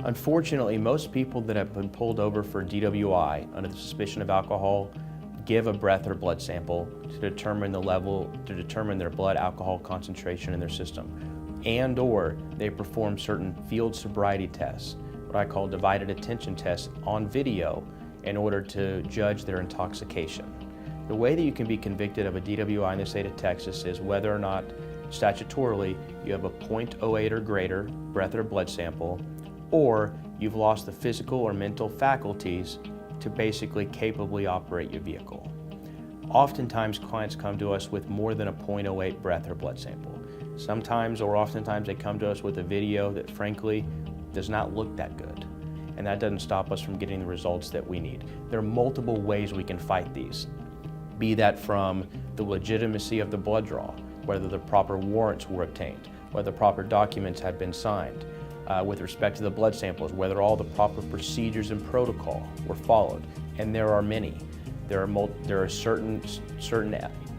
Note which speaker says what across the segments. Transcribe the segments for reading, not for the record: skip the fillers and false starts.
Speaker 1: Unfortunately, most people that have been pulled over for DWI under the suspicion of alcohol give a breath or blood sample to determine their blood alcohol concentration in their system, and/or they perform certain field sobriety tests, what I call divided attention tests, on video in order to judge their intoxication. The way that you can be convicted of a DWI in the state of Texas is whether or not statutorily you have a .08 or greater breath or blood sample, or you've lost the physical or mental faculties to basically capably operate your vehicle. Oftentimes clients come to us with more than a .08 breath or blood sample. Sometimes or oftentimes they come to us with a video that frankly does not look that good, and that doesn't stop us from getting the results that we need. There are multiple ways we can fight these, be that from the legitimacy of the blood draw, whether the proper warrants were obtained, whether the proper documents had been signed, with respect to the blood samples, whether all the proper procedures and protocol were followed, and there are many. There are certain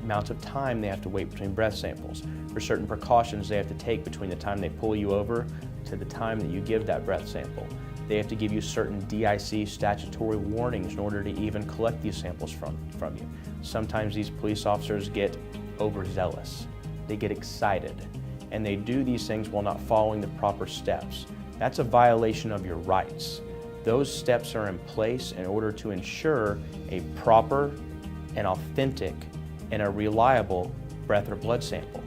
Speaker 1: amounts of time they have to wait between breath samples, for certain precautions they have to take between the time they pull you over to the time that you give that breath sample. They have to give you certain DIC statutory warnings in order to even collect these samples from you. Sometimes these police officers get overzealous. They get excited, and they do these things while not following the proper steps. That's a violation of your rights. Those steps are in place in order to ensure a proper and authentic and a reliable breath or blood sample.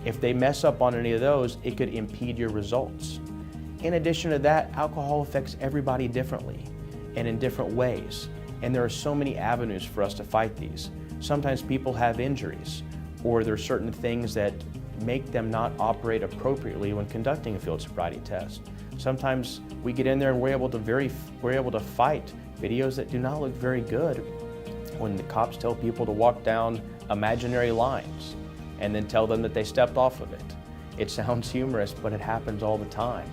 Speaker 1: If they mess up on any of those, it could impede your results. In addition to that, alcohol affects everybody differently and in different ways, and there are so many avenues for us to fight these. Sometimes people have injuries, or there are certain things that make them not operate appropriately when conducting a field sobriety test. Sometimes we get in there and we're able to fight videos that do not look very good when the cops tell people to walk down imaginary lines and then tell them that they stepped off of it. It sounds humorous, but it happens all the time.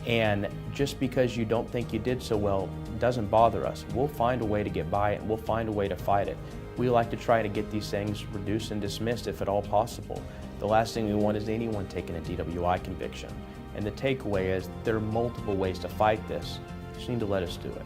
Speaker 1: And just because you don't think you did so well doesn't bother us. We'll find a way to get by it, and we'll find a way to fight it. We like to try to get these things reduced and dismissed if at all possible. The last thing we want is anyone taking a DWI conviction. And the takeaway is there are multiple ways to fight this. You just need to let us do it.